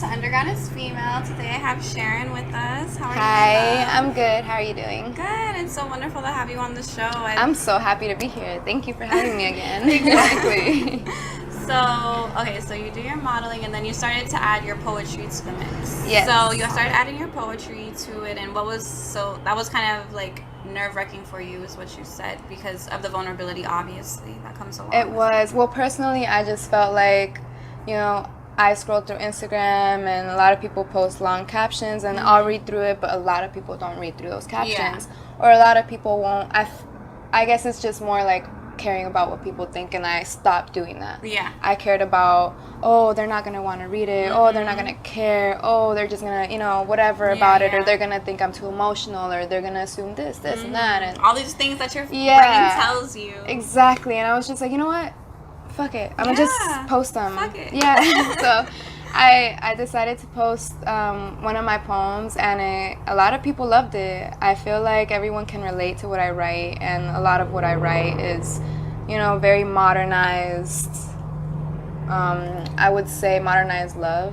to Underground is Female. Today I have Sharon with us. How are you? Hi, I'm good. How are you doing? Good. It's so wonderful to have you on the show. I'm so happy to be here. Thank you for having me again. Exactly. So you do your modeling and then you started to add your poetry to the mix. Yes. So you started adding your poetry to it, and that was kind of like nerve-wracking for you is what you said, because of the vulnerability obviously that comes along. It was. Well, personally, I just felt like, I scroll through Instagram and a lot of people post long captions and I'll read through it, but a lot of people don't read through those captions. Or a lot of people won't. I guess it's just more like caring about what people think, and I stopped doing that. Yeah. I cared about, they're not going to want to read it. They're not going to care. They're just going to, whatever about it. Or they're going to think I'm too emotional, or they're going to assume this, and that. And all these things that your brain tells you. Exactly. And I was just like, you know what? Fuck it. I'm going to just post them. Fuck it. Yeah. So I decided to post one of my poems, and a lot of people loved it. I feel like everyone can relate to what I write, and a lot of what I write is, very modernized. I would say modernized love.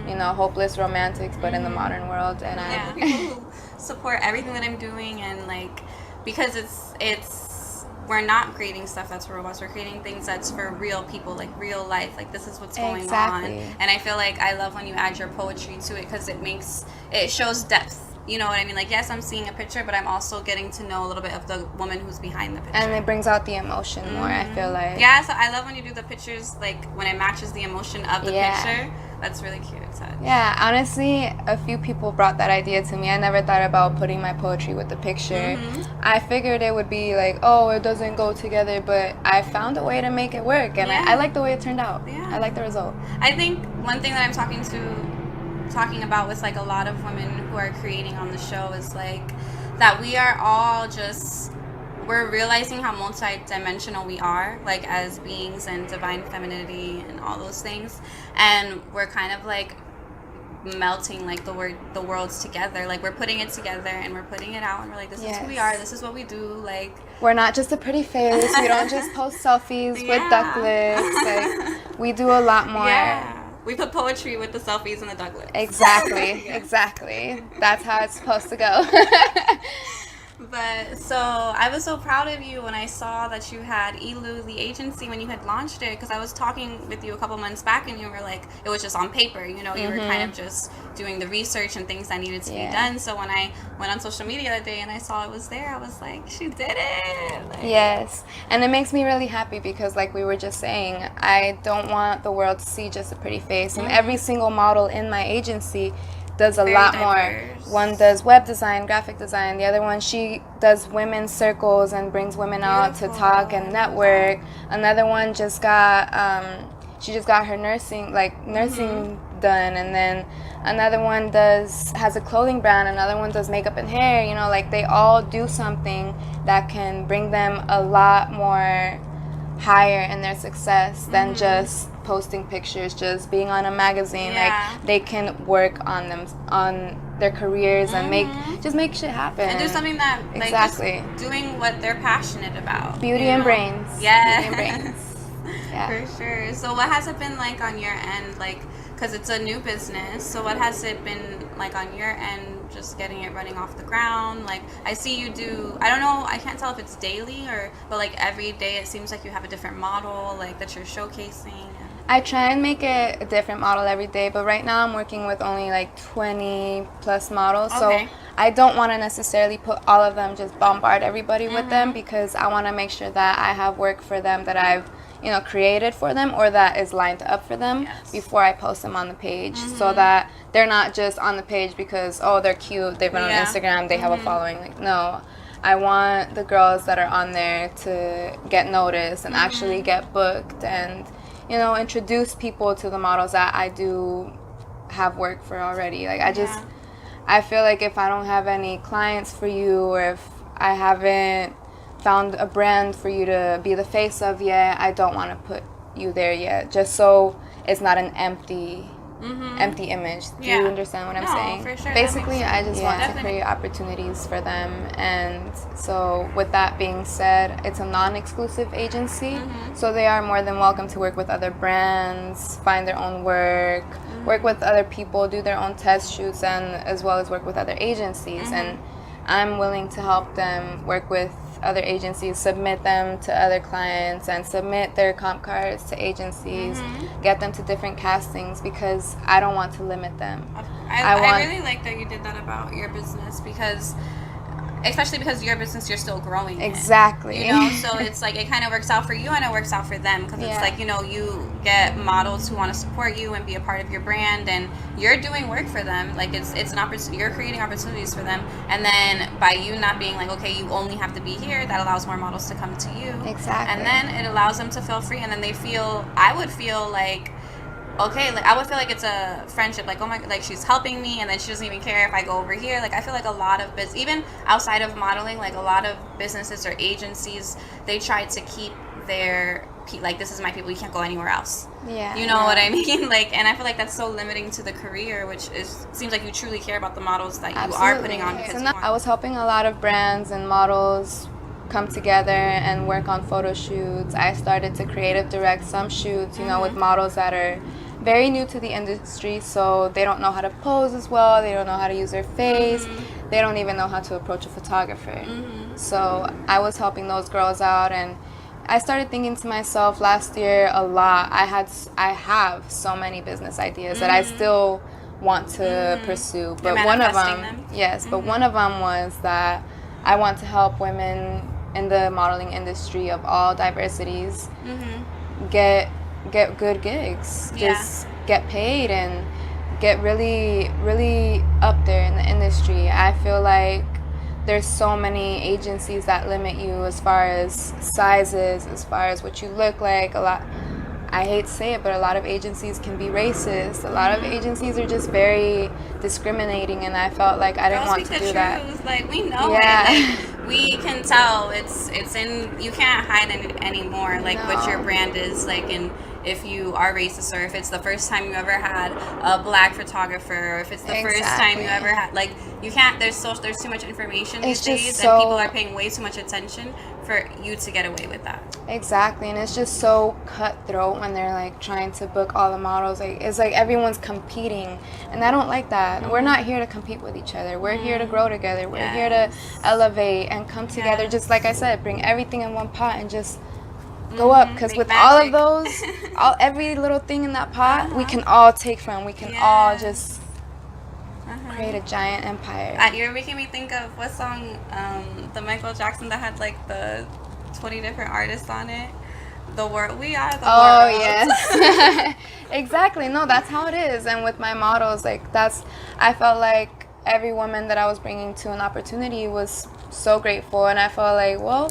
Hopeless romantics, but in the modern world. And people who support everything that I'm doing, and because we're not creating stuff that's for robots. We're creating things that's for real people, like real life. Like, this is what's going on. And I feel like I love when you add your poetry to it, because it shows depth. You know what I mean? Like, yes, I'm seeing a picture, but I'm also getting to know a little bit of the woman who's behind the picture. And it brings out the emotion more, I feel like. Yeah, so I love when you do the pictures, like, when it matches the emotion of the picture. That's really cute. Yeah, honestly, a few people brought that idea to me. I never thought about putting my poetry with the picture. I figured it would be like, it doesn't go together, but I found a way to make it work, and I like the way it turned out. Yeah. I like the result. I think one thing that I'm talking about with, like, a lot of women who are creating on the show is, like, that we are all we're realizing how multidimensional we are, like, as beings, and divine femininity and all those things, and we're kind of like melting, like, the worlds together. Like, we're putting it together and we're putting it out, and we're like, this is who we are, this is what we do. Like, we're not just a pretty face. We don't just post selfies with duck lips. Like, we do a lot more. We put poetry with the selfies and the duck lips. Exactly. Exactly. That's how it's supposed to go. But so I was so proud of you when I saw that you had Elu, the agency, when you had launched it, because I was talking with you a couple months back, and you were like, it was just on paper, you were kind of just doing the research and things that needed to be done. So when I went on social media that day and I saw it was there, I was like, she did it. Like, yes, and it makes me really happy, because, like we were just saying, I don't want the world to see just a pretty face, and every single model in my agency does a lot diverse. More. One does web design, graphic design. The other one, she does women's circles and brings women out to talk and network. Another one just got her nursing done, and then another one has a clothing brand. Another one does makeup and hair. Like, they all do something that can bring them a lot more higher in their success than just posting pictures, just being on a magazine. Like, they can work on their careers and make shit happen and do something that just doing what they're passionate about. Beauty and brains. Yeah. Beauty and brains. Yeah, for sure. So what has it been like on your end, like, because it's a new business, so what has it been like on your end, just getting it running off the ground? Like, I see you do, I don't know, I can't tell if it's daily but like every day it seems like you have a different model, like, that you're showcasing. I try and make it a different model every day, but right now I'm working with only like 20 plus models. Okay. So I don't want to necessarily put all of them, just bombard everybody with them, because I want to make sure that I have work for them that I've created for them, or that is lined up for them before I post them on the page, so that they're not just on the page because, they're cute, they've been on Instagram, they have a following. Like, no, I want the girls that are on there to get noticed and actually get booked, and introduce people to the models that I do have work for already. Like, I feel like if I don't have any clients for you, or if I haven't found a brand for you to be the face of yet, I don't want to put you there yet, just so it's not an empty image. Do you understand what I'm saying? For sure. Basically, I just want to create opportunities for them. And so with that being said, it's a non-exclusive agency, so they are more than welcome to work with other brands, find their own work, work with other people, do their own test shoots, and as well as work with other agencies. And I'm willing to help them work with other agencies, submit them to other clients, and submit their comp cards to agencies, get them to different castings, because I don't want to limit them. I really like that you did that about your business, because especially because your business, you're still growing exactly it, so it's like it kind of works out for you and it works out for them, because it's like, you get models who want to support you and be a part of your brand, and you're doing work for them. Like it's an opportunity, you're creating opportunities for them, and then by you not being like, okay, you only have to be here, that allows more models to come to you. Exactly. And then it allows them to feel free, and then I would feel like, okay, like I would feel like it's a friendship, like, oh my, like she's helping me, and then she doesn't even care if I go over here. Like I feel like a lot of even outside of modeling, like a lot of businesses or agencies, they try to keep their, like, this is my people, you can't go anywhere else. You know what I mean? Like, and I feel like that's so limiting to the career, which seems like you truly care about the models that you are putting on. Because I was helping a lot of brands and models come together and work on photo shoots. I started to creative direct some shoots, with models that are very new to the industry, so they don't know how to pose as well, they don't know how to use their face, they don't even know how to approach a photographer. So I was helping those girls out, and I started thinking to myself last year a lot. I have so many business ideas that I still want to pursue, but one of them, but one of them was that I want to help women in the modeling industry of all diversities get good gigs, just get paid and get really, really up there in the industry. I feel like there's so many agencies that limit you as far as sizes, as far as what you look like. I hate to say it, but a lot of agencies can be racist. A lot of agencies are just very discriminating, and I felt like I didn't want to do that. Like, we know it. Like, we can tell it's in, you can't hide it anymore, like what your brand is, like, and if you are racist, or if it's the first time you ever had a black photographer, or if it's the first time you ever had, like, you can't, there's too much information these days, and people are paying way too much attention for you to get away with that. Exactly, and it's just so cutthroat when they're like trying to book all the models. Like, it's like everyone's competing, and I don't like that. We're not here to compete with each other. We're here to grow together. We're here to elevate and come together. Just like I said, bring everything in one pot and just go up, because with all of those, every little thing in that pot, we can all take from. We can all just create a giant empire. You're making me think of what song, the Michael Jackson that had like the 20 different artists on it. The world, we are the world. Oh yes, exactly. No, that's how it is. And with my models, like I felt like every woman that I was bringing to an opportunity was so grateful, and I felt like, well,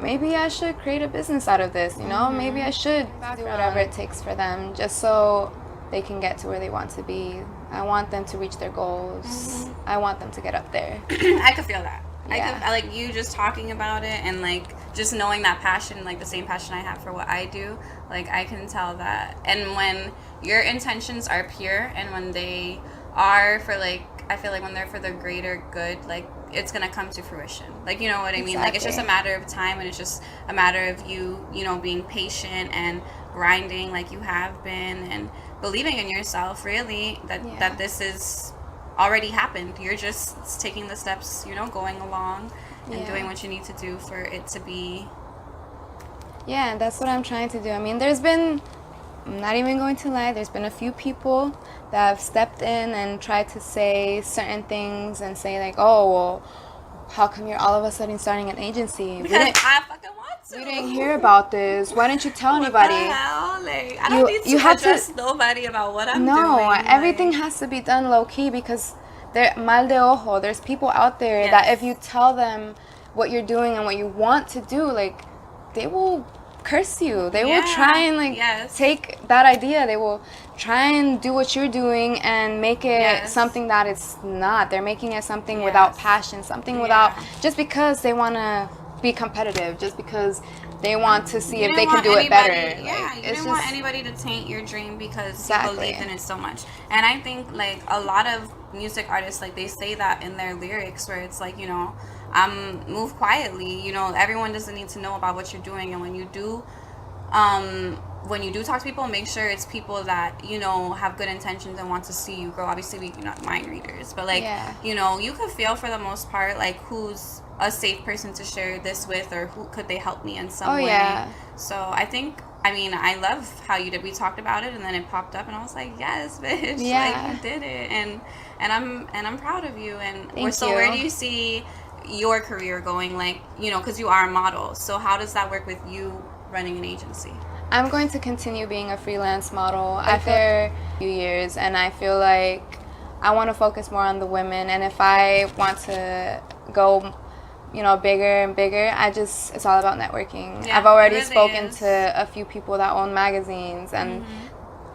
maybe I should create a business out of this, maybe I should do whatever it takes for them, just so they can get to where they want to be. I want them to reach their goals. I want them to get up there. I could feel that. I like you just talking about it, and like just knowing that passion, like the same passion I have for what I do, like I can tell that. And when your intentions are pure, and when they are for, like, I feel like when they're for the greater good, like, it's gonna come to fruition. Like, you know what I mean? Like, it's just a matter of time, and it's just a matter of you being patient and grinding like you have been, and believing in yourself, really, that this is already happened. You're just taking the steps, going along and doing what you need to do for it to be. Yeah, and that's what I'm trying to do. I mean, I'm not even going to lie, there's been a few people that have stepped in and tried to say certain things and say like, oh, well, how come you're all of a sudden starting an agency? Because I fucking want to. We didn't hear about this. Why didn't you tell anybody? What the hell? Like, I don't need to address nobody about what I'm doing. No, everything has to be done low key, because mal de ojo. There's people out there that if you tell them what you're doing and what you want to do, like, they will curse you. They will try and take that idea. They will try and do what you're doing and make it something that it's not. They're making it something without passion, something without, just because they want to be competitive, just because they want to see if they can do it better. Yeah, you didn't want anybody to taint your dream because you believed in it so much. And I think, like, a lot of music artists, like, they say that in their lyrics, where it's like, move quietly. Everyone doesn't need to know about what you're doing, and when you do when you do talk to people, make sure it's people that, you know, have good intentions and want to see you grow. Obviously, we're not mind readers, but like, you know, you could feel for the most part, like, who's a safe person to share this with, or who could they help me in some way. Yeah. So I think, I mean, I love how you did. We talked about it, and then it popped up, and I was like, yes, bitch, like, you did it, and I'm proud of you. And where do you see your career going? Like, you know, because you are a model, so how does that work with you running an agency? I'm going to continue being a freelance model after a few years, and I feel like I want to focus more on the women, and if I want to go, you know, bigger and bigger, it's all about networking. Yeah, I've already spoken to a few people that own magazines, and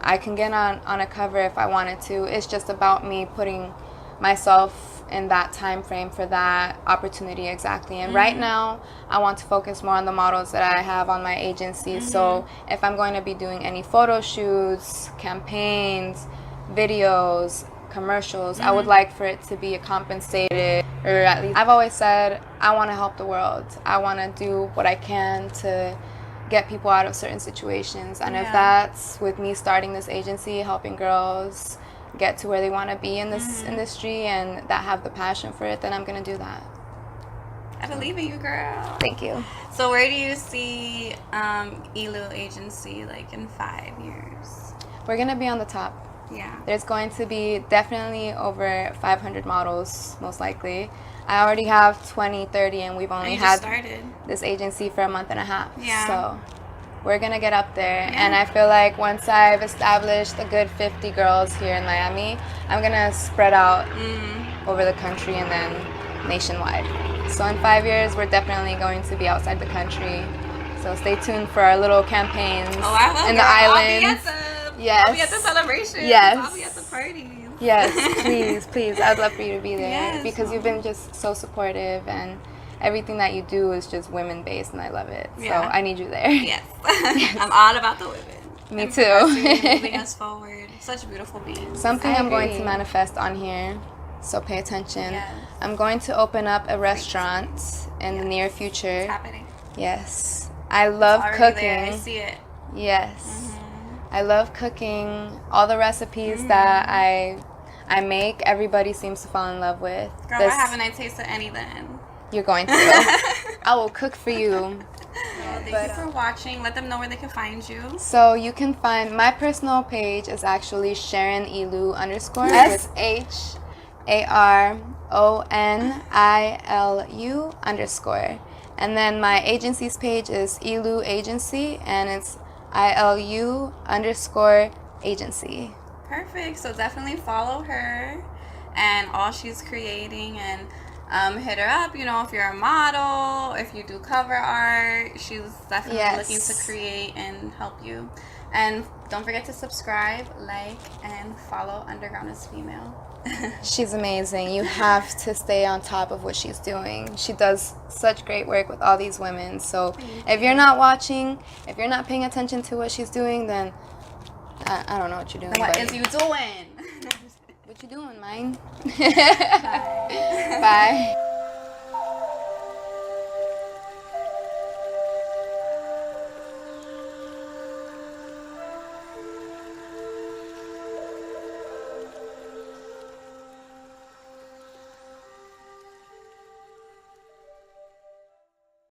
I can get on a cover if I wanted to. It's just about me putting myself in that time frame for that opportunity exactly. And right now, I want to focus more on the models that I have on my agency. So if I'm going to be doing any photo shoots, campaigns, videos, commercials, I would like for it to be compensated, or at least I've always said I want to help the world. I want to do what I can to get people out of certain situations, and if that's with me starting this agency, helping girls get to where they want to be in this industry and that have the passion for it, then I'm gonna do that. I believe in you, girl. Thank you. So where do you see ELU agency like in 5 years? We're gonna be on the top. Yeah. There's going to be definitely over 500 models, most likely. I already have 20, 30, and we've only had this agency for a month and a half. Yeah. So we're going to get up there. Yeah. And I feel like once I've established a good 50 girls here in Miami, I'm going to spread out over the country and then nationwide. So in 5 years, we're definitely going to be outside the country. So stay tuned for our little campaigns in the islands. I'll be at the celebration. Yes. I'll be at the parties. Yes, please. I'd love for you to be there because you've been just so supportive, and everything that you do is just women-based, and I love it. So I need you there. Yes. I'm all about the women. Me too. Moving us forward. Such beautiful beings. Something I'm going to manifest on here, so pay attention. Yes. I'm going to open up a restaurant in the near future. It's happening. Yes. I love cooking. There. I see it. Yes. I love cooking. All the recipes that I make, everybody seems to fall in love with. Girl, why haven't I tasted any then? You're going to. I will cook for you. Thank you for watching. Let them know where they can find you. So you can find my personal page is actually Sharon ELU _ SHARONILU _. And then my agency's page is ELU Agency, and it's ILU _ agency. Perfect. So definitely follow her and all she's creating, and hit her up. You know, if you're a model, if you do cover art, she's definitely looking to create and help you. And don't forget to subscribe, like, and follow Underground is Female. She's amazing. You have to stay on top of what she's doing. She does such great work with all these women. So if you're not watching, if you're not paying attention to what she's doing, then I don't know what you're doing. What is you doing? What you doing, mine? Bye. Bye.